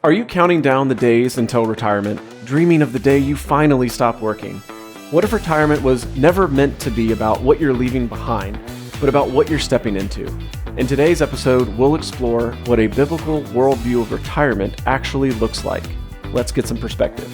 Are you counting down the days until retirement, dreaming of the day you finally stop working? What if retirement was never meant to be about what you're leaving behind, but about what you're stepping into? In today's episode, we'll explore what a biblical worldview of retirement actually looks like. Let's get some perspective.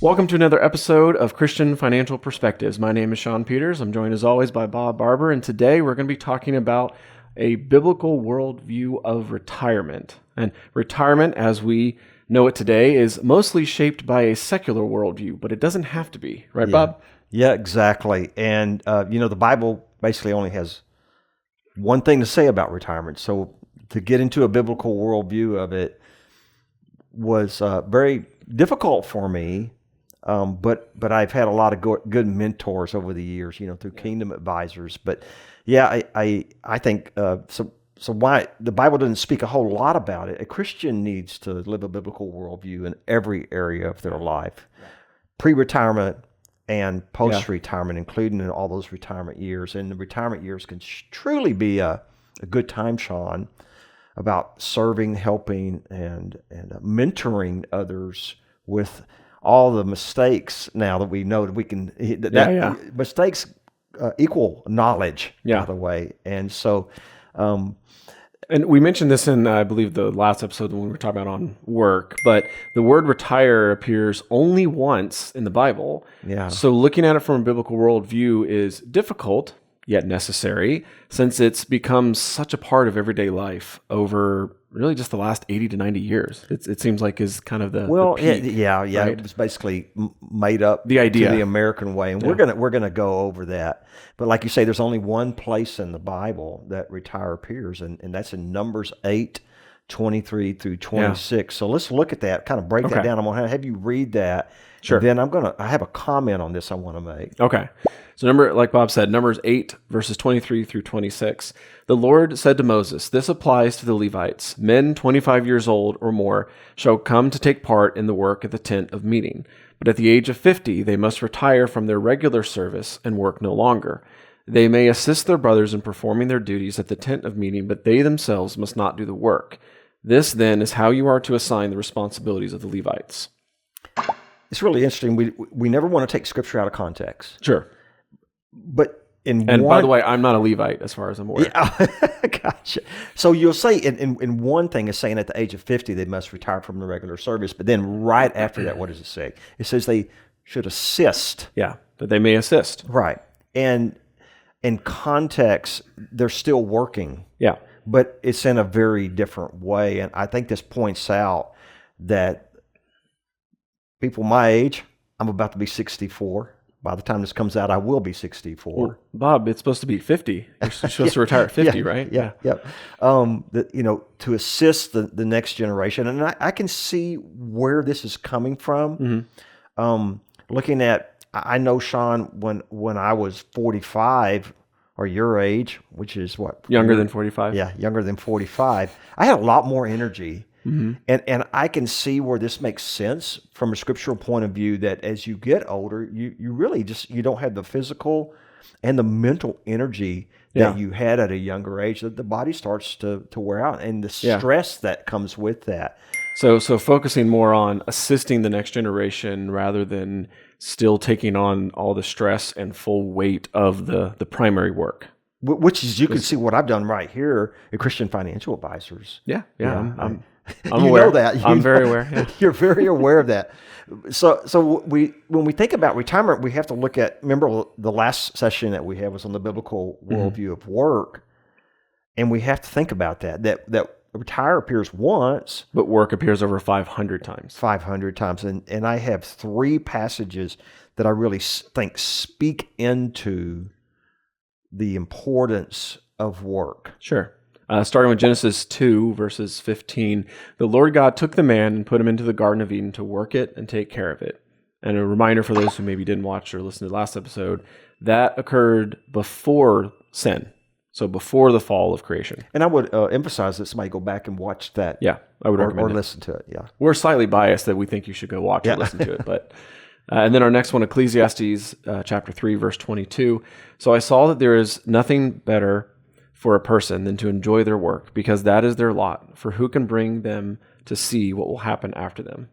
Welcome to another episode of Christian Financial Perspectives. My name is Shawn Peters. I'm joined as always by Bob Barber, and today we're going to be talking about a biblical worldview of retirement. And retirement, as we know it today, is mostly shaped by a secular worldview, but it doesn't have to be, right, Bob? Yeah, exactly. And, the Bible basically only has one thing to say about retirement. So to get into a biblical worldview of it was very difficult for me. But I've had a lot of good mentors over the years, through Kingdom Advisors. But yeah, I think so why the Bible doesn't speak a whole lot about it. A Christian needs to live a biblical worldview in every area of their life, pre-retirement and post-retirement, including in all those retirement years. And the retirement years can truly be a good time, Shawn, about serving, helping, and mentoring others with all the mistakes now that we know that we can, mistakes equal knowledge, by the way. And so, and we mentioned this in, I believe, the last episode when we were talking about on work, but the word retire appears only once in the Bible. Yeah. So looking at it from a biblical worldview is difficult, yet necessary, since it's become such a part of everyday life over really just the last 80 to 90 years. It seems like is kind of the peak, right? It was basically made up the idea to the American way, and we're gonna go over that. But like you say, there's only one place in the Bible that retire appears, and that's in Numbers 8:23 through 26. So let's look at that, kind of break that down. I'm gonna have you read that. Sure. And then I have a comment on this I want to make. Okay. So like Bob said, Numbers 8, verses 23 through 26. The Lord said to Moses, "This applies to the Levites. Men 25 years old or more shall come to take part in the work at the tent of meeting. But at the age of 50, they must retire from their regular service and work no longer. They may assist their brothers in performing their duties at the tent of meeting, but they themselves must not do the work. This then is how you are to assign the responsibilities of the Levites." It's really interesting. We never want to take Scripture out of context. Sure. But by the way, I'm not a Levite as far as I'm aware. Yeah, gotcha. So you'll say in one thing is saying at the age of 50 they must retire from the regular service, but then right after that, what does it say? It says they should assist. Yeah, that they may assist. Right. And in context, they're still working. Yeah. But it's in a very different way. And I think this points out that people my age, I'm about to be 64. By the time this comes out, I will be 64. Well, Bob, it's supposed to be 50. You're supposed to retire at 50, right? Yeah. To assist the next generation. And I can see where this is coming from. Mm-hmm. Looking at, I know, Shawn, when I was 45, or your age, which is what? Younger than 45? Yeah, younger than 45. I had a lot more energy. Mm-hmm. And I can see where this makes sense from a scriptural point of view, that as you get older, you really you don't have the physical and the mental energy that you had at a younger age, that the body starts to wear out, and the stress that comes with that. So focusing more on assisting the next generation rather than still taking on all the stress and full weight of the primary work. Which is, you can see what I've done right here at Christian Financial Advisors. Yeah. I'm you aware. Know that. I'm very aware. Yeah. You're very aware of that. So when we think about retirement, we have to look at, remember the last session that we had was on the biblical worldview of work, and we have to think about that retire appears once, but work appears over 500 times. 500 times, and I have three passages that I really think speak into the importance of work. Sure. Starting with Genesis 2, verses 15, the Lord God took the man and put him into the Garden of Eden to work it and take care of it. And a reminder for those who maybe didn't watch or listen to the last episode, that occurred before sin, so before the fall of creation. And I would emphasize that somebody go back and watch that. Yeah, I would recommend or it. Listen to it, yeah. We're slightly biased that we think you should go watch or listen to it, but And then our next one, Ecclesiastes chapter 3, verse 22. So I saw that there is nothing better for a person than to enjoy their work, because that is their lot. For who can bring them to see what will happen after them?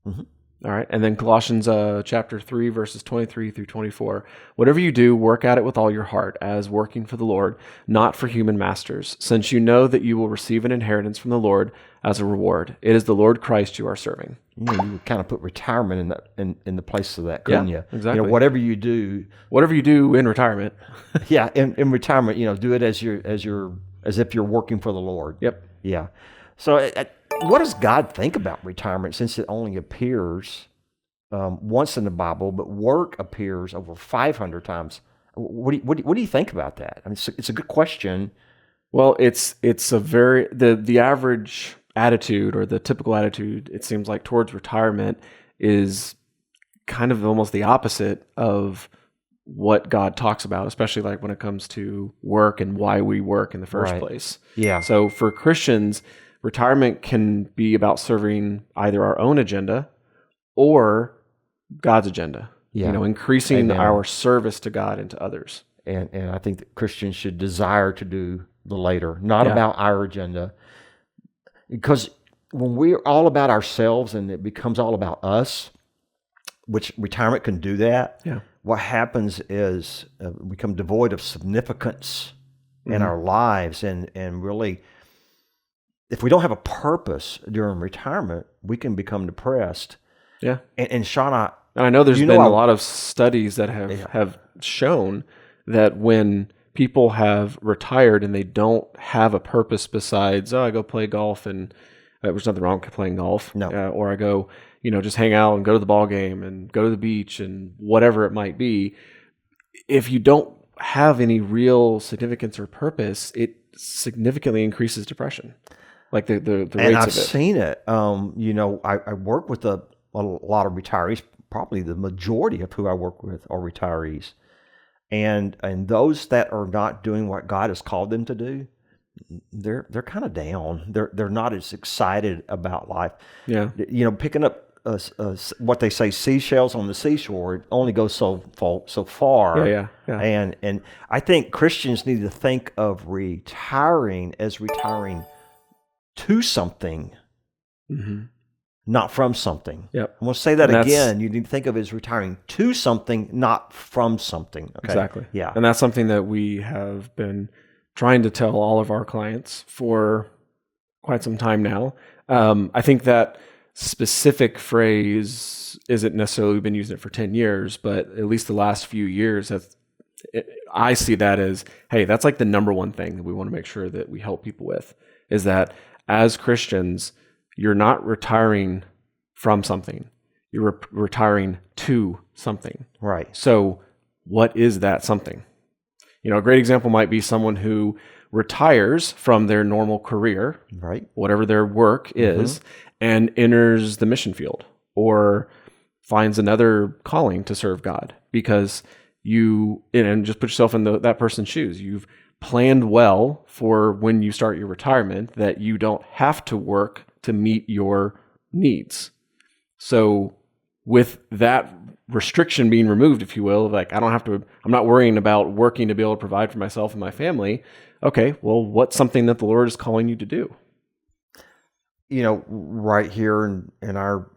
Mm-hmm. All right. And then Colossians chapter 3, verses 23 through 24. Whatever you do, work at it with all your heart, as working for the Lord, not for human masters, since you know that you will receive an inheritance from the Lord as a reward. It is the Lord Christ you are serving. You would kind of put retirement in the place of that, couldn't you? Exactly. Whatever you do in retirement. Yeah, in retirement, do it as if you're working for the Lord. Yep. Yeah. So, what does God think about retirement, since it only appears once in the Bible, but work appears over 500 times? What do you think about that? I mean, it's a good question. Well, it's a very the average attitude, or the typical attitude, it seems like, towards retirement is kind of almost the opposite of what God talks about, especially like when it comes to work and why we work in the first place. Yeah. So for Christians, retirement can be about serving either our own agenda or God's agenda. Yeah. Increasing Amen. our service to God and to others. And I think that Christians should desire to do the latter, not about our agenda. Because when we're all about ourselves and it becomes all about us, which retirement can do that, what happens is we become devoid of significance in our lives. And really, if we don't have a purpose during retirement, we can become depressed. Yeah. And Shawn, I know there's been a lot of studies that have shown that when people have retired and they don't have a purpose besides, I go play golf, and there's nothing wrong with playing golf. No. Or I go, just hang out and go to the ball game and go to the beach and whatever it might be. If you don't have any real significance or purpose, it significantly increases depression. Like the rates of it. And I've seen it. I work with a lot of retirees. Probably the majority of who I work with are retirees. And those that are not doing what God has called them to do, they're kind of down. They're not as excited about life. Yeah. Picking up what they say, seashells on the seashore, it only goes so far. Yeah. And I think Christians need to think of retiring as retiring to something, not from something. Yep. I'm going to say that again. You need to think of it as retiring to something, not from something. Okay? Exactly. Yeah. And that's something that we have been trying to tell all of our clients for quite some time now. I think that specific phrase isn't necessarily been using it for 10 years, but at least the last few years, I see that as, hey, that's like the number one thing that we want to make sure that we help people with, is that as Christians, you're not retiring from something. You're retiring to something. Right. So what is that something? A great example might be someone who retires from their normal career, right, whatever their work is, and enters the mission field or finds another calling to serve God, because and just put yourself in that person's shoes. You've planned well for when you start your retirement that you don't have to work to meet your needs. So with that restriction being removed, if you will, like I'm not worrying about working to be able to provide for myself and my family. Okay, well, what's something that the Lord is calling you to do? Right here in our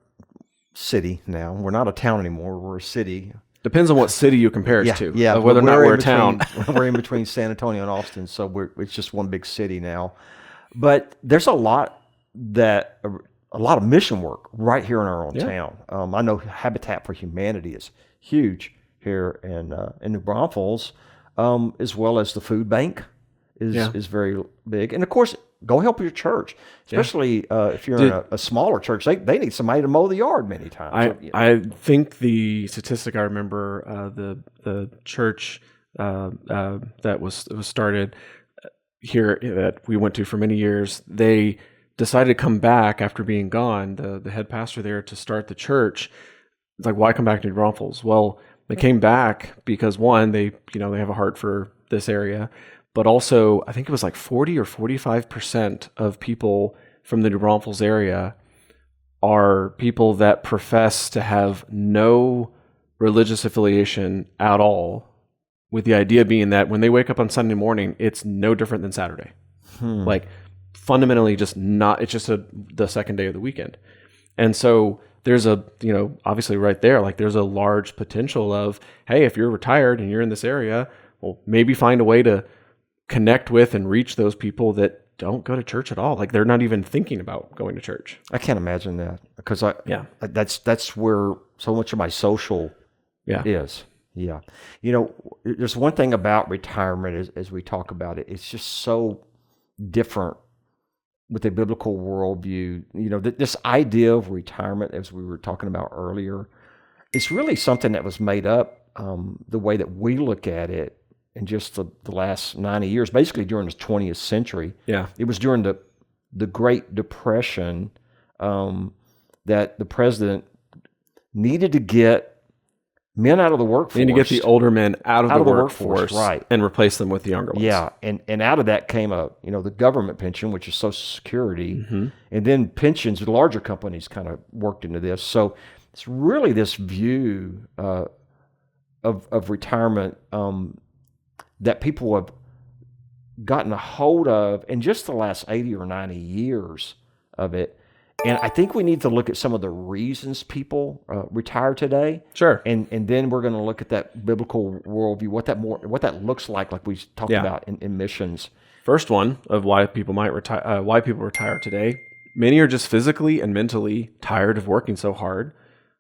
city now, we're not a town anymore, we're a city. Depends on what city you compare it to. Yeah, whether or not we're a town. We're in between San Antonio and Austin, so it's just one big city now. But there's a lot of mission work right here in our own town. I know Habitat for Humanity is huge here in New Braunfels, as well as the food bank is very big. And of course, go help your church, especially if you're in a smaller church. They need somebody to mow the yard many times. I think the statistic I remember, the church that was started here that we went to for many years, they decided to come back after being gone, the head pastor there, to start the church. It's like, why come back to New Braunfels? Well, they came back because one, they have a heart for this area, but also I think it was like 40 or 45% of people from the New Braunfels area are people that profess to have no religious affiliation at all, with the idea being that when they wake up on Sunday morning, it's no different than Saturday. Like fundamentally just not, it's just the second day of the weekend. And so there's obviously right there, like there's a large potential of, hey, if you're retired and you're in this area, well, maybe find a way to connect with and reach those people that don't go to church at all. Like they're not even thinking about going to church. I can't imagine that because that's where so much of my social is. Yeah. There's one thing about retirement as we talk about it, it's just so different with a biblical worldview. This idea of retirement, as we were talking about earlier, it's really something that was made up the way that we look at it in just the last 90 years, basically during the 20th century. Yeah. It was during the Great Depression that the president needed to get men out of the workforce. Need to get the older men out of the workforce, right, and replace them with the younger ones. Yeah, and out of that came the government pension, which is Social Security, and then pensions. The larger companies kind of worked into this. So it's really this view of retirement that people have gotten a hold of in just the last 80 or 90 years of it. And I think we need to look at some of the reasons people retire today. Sure. And then we're going to look at that biblical worldview, what that looks like we talked about in missions. First one of why people might retire, why people retire today. Many are just physically and mentally tired of working so hard,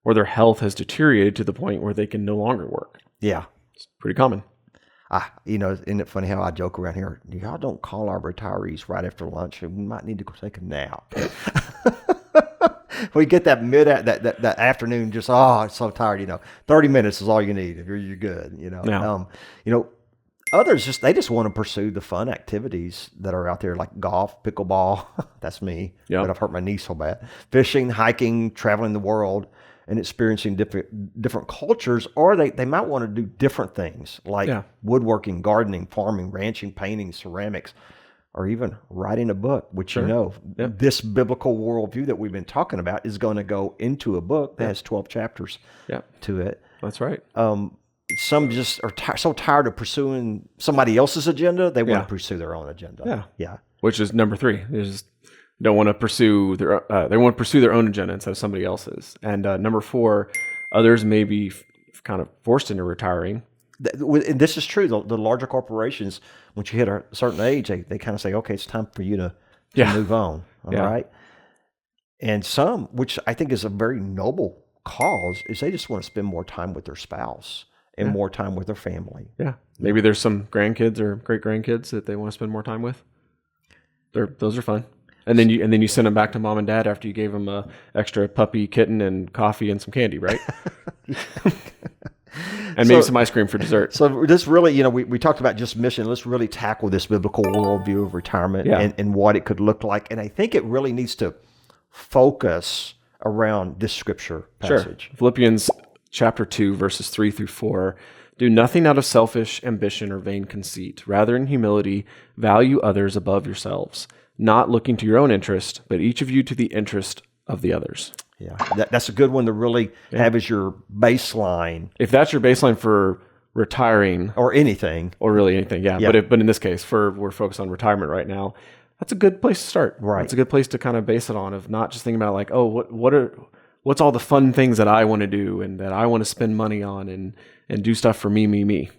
or their health has deteriorated to the point where they can no longer work. Yeah. It's pretty common. Isn't it funny how I joke around here? Y'all don't call our retirees right after lunch. We might need to go take a nap. We get that that afternoon, just I'm so tired. 30 minutes is all you need. If you're good. Yeah. Others they just want to pursue the fun activities that are out there, like golf, pickleball. That's me. Yep. But I've hurt my knee so bad. Fishing, hiking, traveling the world, and experiencing different cultures, or they might want to do different things like woodworking, gardening, farming, ranching, painting, ceramics, or even writing a book, which this biblical worldview that we've been talking about is going to go into a book that has 12 chapters to it. That's right. Some just are so tired of pursuing somebody else's agenda, they want to pursue their own agenda. Yeah. Which is number 3. They just don't want to pursue they want to pursue their own agenda instead of somebody else's. And number 4, others may be kind of forced into retiring. And this is true. The larger corporations, once you hit a certain age, they kind of say, okay, it's time for you to move on. All right. And some, which I think is a very noble cause, is they just want to spend more time with their spouse and more time with their family. Yeah. Maybe there's some grandkids or great grandkids that they want to spend more time with. Those are fun. And then you send them back to mom and dad after you gave them a extra puppy, kitten, and coffee and some candy, right? And maybe some ice cream for dessert. So this really, we talked about just mission. Let's really tackle this biblical worldview of retirement and what it could look like. And I think it really needs to focus around this scripture passage. Sure. Philippians chapter 2, verses 3 through 4. Do nothing out of selfish ambition or vain conceit. Rather, in humility, value others above yourselves, not looking to your own interest, but each of you to the interest of the others. Yeah, that's a good one to really have as your baseline. If that's your baseline for retiring, or anything, or really anything, but in this case, we're focused on retirement right now. That's a good place to start. Right, it's a good place to kind of base it on, of not just thinking about like, oh, what's all the fun things that I want to do and that I want to spend money on and do stuff for me.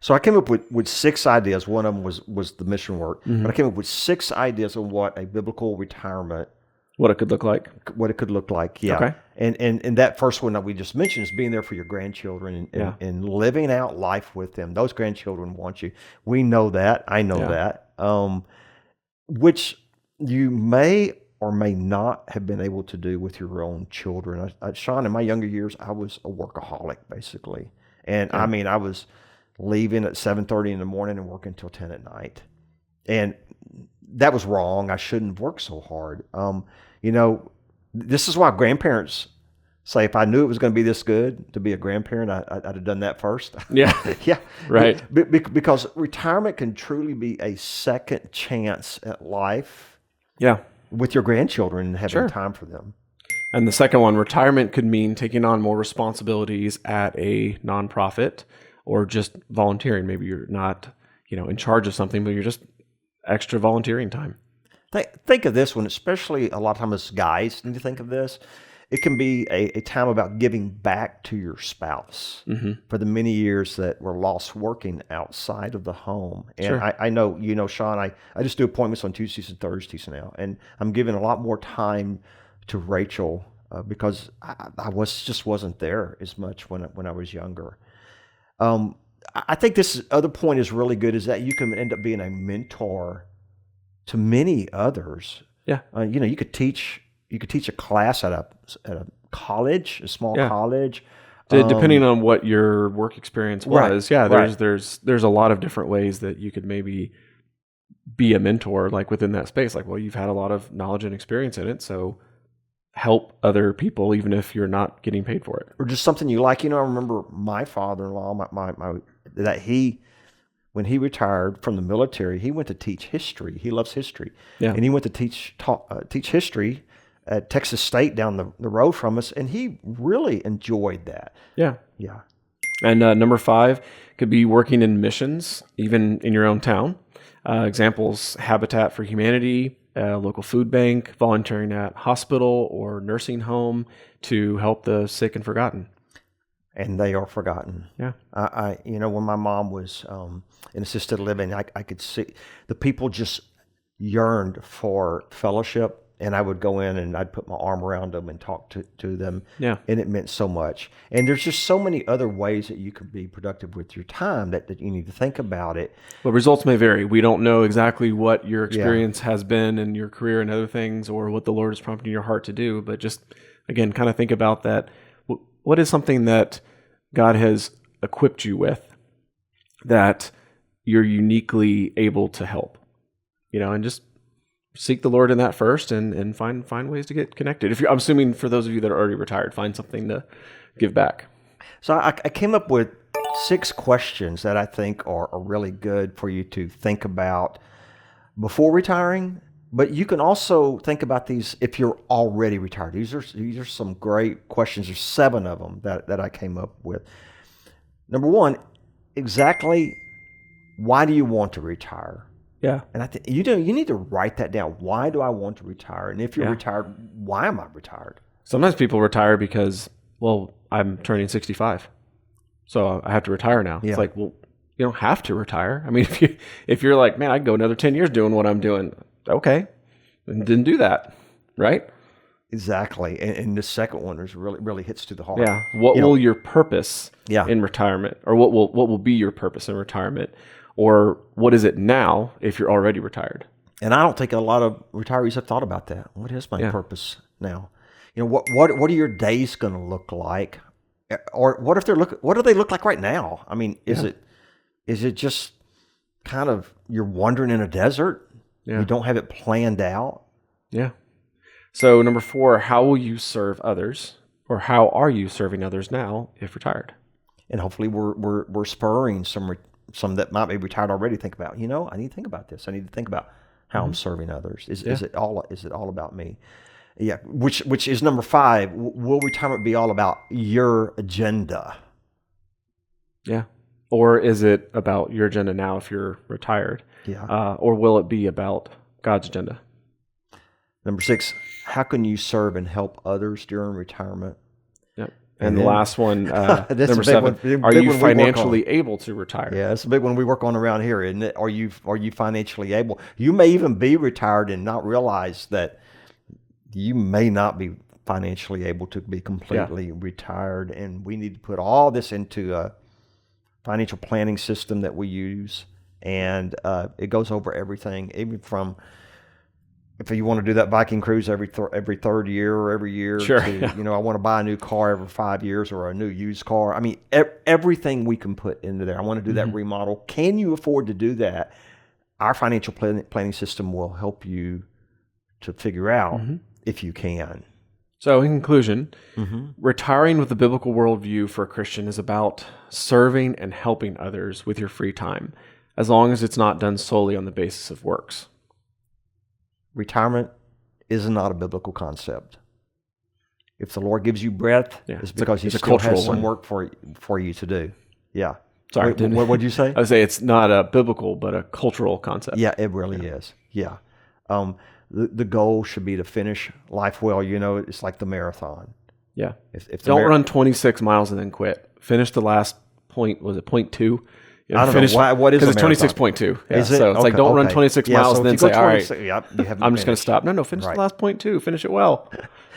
So I came up with 6 ideas. One of them was the mission work, but I came up with 6 ideas on what a biblical retirement. What it could look like. Yeah. Okay. And that first one that we just mentioned is being there for your grandchildren and living out life with them. Those grandchildren want you. We know that. I know that. Which you may or may not have been able to do with your own children. Shawn, in my younger years, I was a workaholic, basically. And I mean, I was leaving at 7:30 in the morning and working until 10 at night. And that was wrong. I shouldn't have worked so hard. This is why grandparents say, if I knew it was going to be this good to be a grandparent, I'd have done that first. Yeah. Yeah. Right. Because retirement can truly be a second chance at life. Yeah. With your grandchildren and having time for them. And the second one, retirement could mean taking on more responsibilities at a nonprofit or just volunteering. Maybe you're not, in charge of something, but you're just extra volunteering time. Think of this one, especially a lot of times as guys need to think of this. It can be a time about giving back to your spouse for the many years that were lost working outside of the home. And Sure. I know, Shawn, I just do appointments on Tuesdays and Thursdays now, and I'm giving a lot more time to Rachel because I wasn't there as much when I was younger. I think this other point is really good, is that you can end up being a mentor to many others. Yeah. You could teach a class at a college, a small Yeah. college. Depending on what your work experience was, right. there's a lot of different ways that you could maybe be a mentor, like within that space. Like, well, you've had a lot of knowledge and experience in it, so help other people, even if you're not getting paid for it. Or just something you like. I remember my father-in-law, that when he retired from the military, he went to teach history. He loves history. Yeah. And he went to teach history at Texas State down the road from us, and he really enjoyed that. Yeah. Yeah. And number 5 could be working in missions, even in your own town. Examples: Habitat for Humanity, local food bank, volunteering at hospital or nursing home to help the sick and forgotten. And they are forgotten. Yeah. When my mom was in assisted living, I could see the people just yearned for fellowship, and I would go in and I'd put my arm around them and talk to them. Yeah. And it meant so much. And there's just so many other ways that you could be productive with your time that you need to think about it. Well, results may vary. We don't know exactly what your experience has been in your career and other things, or what the Lord is prompting your heart to do. But just, again, kind of think about that. What is something that God has equipped you with that you're uniquely able to help? And just seek the Lord in that first, and find ways to get connected. I'm assuming for those of you that are already retired, find something to give back. So I came up with 6 questions that I think are really good for you to think about before retiring. But you can also think about these if you're already retired. These are some great questions. There's 7 of them that I came up with. Number 1, exactly why do you want to retire? Yeah. And I think you need to write that down. Why do I want to retire? And if you're retired, why am I retired? Sometimes people retire because, well, I'm turning 65, so I have to retire now. Yeah. It's like, well, you don't have to retire. I mean, if you're like, man, I can go another 10 years doing what I'm doing. Okay, and didn't do that, right? Exactly. And the second one is really hits to the heart. Yeah. What will your purpose in retirement, or what will be your purpose in retirement, or what is it now if you're already retired? And I don't think a lot of retirees have thought about that. What is my purpose now? What are your days going to look like, or what do they look like right now? I mean, is it just kind of you're wandering in a desert? Yeah. You don't have it planned out. Yeah. So number 4, how will you serve others, or how are you serving others now if retired? And hopefully we're spurring some that might be retired already. Think about, I need to think about this. I need to think about how I'm serving others. Is it all about me? Yeah. Which is number 5. Will retirement be all about your agenda? Yeah. Or is it about your agenda now if you're retired? Yeah. Or will it be about God's agenda? Number 6, how can you serve and help others during retirement? Yep. And the last one, number 7, are you financially able to retire? Yeah, that's a big one we work on around here, isn't it? Are you financially able? You may even be retired and not realize that you may not be financially able to be completely retired. And we need to put all this into a financial planning system that we use. And it goes over everything, even from if you want to do that Viking cruise every third year or every year, sure, I want to buy a new car every 5 years or a new used car. I mean, everything we can put into there. I want to do that remodel. Can you afford to do that? Our financial planning system will help you to figure out if you can. So in conclusion, retiring with the biblical worldview for a Christian is about serving and helping others with your free time, as long as it's not done solely on the basis of works. Retirement is not a biblical concept. If the Lord gives you breath, it's because He still has some work for you to do. Yeah. Sorry. What did you say? I would say it's not a biblical, but a cultural concept. Yeah, it really is. Yeah. The goal should be to finish life well. It's like the marathon. Yeah. If don't run 26 miles and then quit. Finish the last point. Was it 0.2? I don't know. What is it? Because it's 26.2. Yeah. Is it? So it's like don't run 26 miles and then say, all right, I'm just going to stop. No, finish the last 0.2. Finish it well.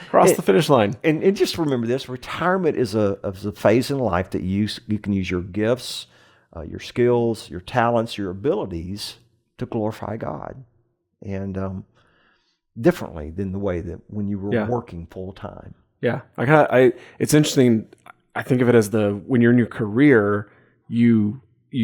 Cross the finish line. And just remember this: retirement is a phase in life that you can use your gifts, your skills, your talents, your abilities to glorify God, and differently than the way that when you were working full time. Yeah, it's interesting. I think of it as when you're in your career, you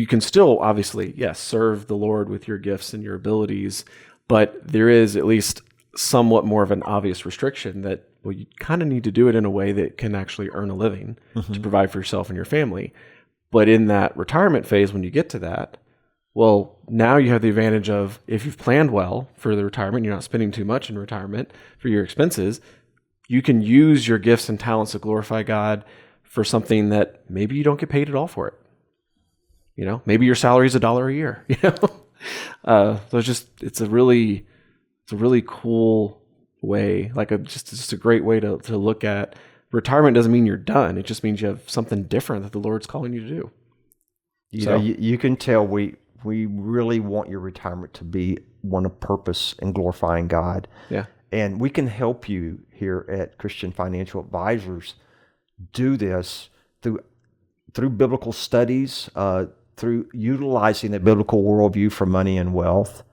can still obviously serve the Lord with your gifts and your abilities, but there is at least somewhat more of an obvious restriction that you kind of need to do it in a way that can actually earn a living to provide for yourself and your family. But in that retirement phase, when you get to that, well, now you have the advantage of, if you've planned well for the retirement, you're not spending too much in retirement for your expenses, you can use your gifts and talents to glorify God for something that maybe you don't get paid at all for it. Maybe your salary is $1 a year, so it's a really cool way, just a great way to look at retirement. Doesn't mean you're done. It just means you have something different that the Lord's calling you to do. You can tell we really want your retirement to be one of purpose and glorifying God. Yeah. And we can help you here at Christian Financial Advisors do this through biblical studies, through utilizing a biblical worldview for money and wealth,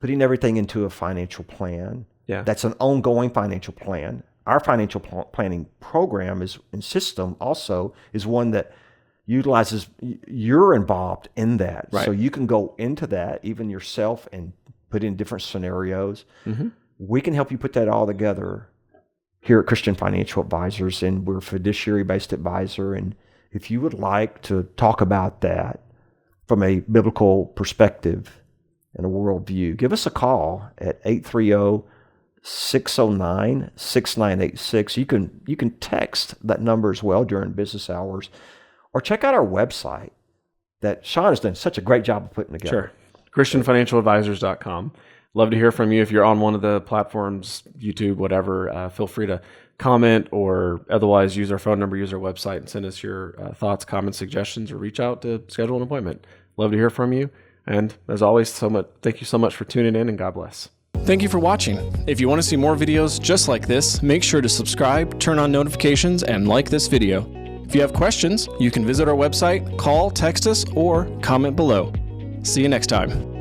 putting everything into a financial plan. Yeah. That's an ongoing financial plan. Our financial planning program and system also is one that utilizes, you're involved in that. Right. So you can go into that even yourself and put in different scenarios. Mm-hmm. We can help you put that all together here at Christian Financial Advisors, and we're a fiduciary-based advisor. And if you would like to talk about that from a biblical perspective and a worldview, give us a call at 830-609-6986. You can text that number as well during business hours, or check out our website that Shawn has done such a great job of putting together. Sure. ChristianFinancialAdvisors.com. Love to hear from you. If you're on one of the platforms, YouTube, whatever, feel free to comment, or otherwise use our phone number, use our website, and send us your thoughts, comments, suggestions, or reach out to schedule an appointment. Love to hear from you. And as always, thank you so much for tuning in, and God bless. Thank you for watching. If you want to see more videos just like this, make sure to subscribe, turn on notifications, and like this video. If you have questions, you can visit our website, call, text us, or comment below. See you next time.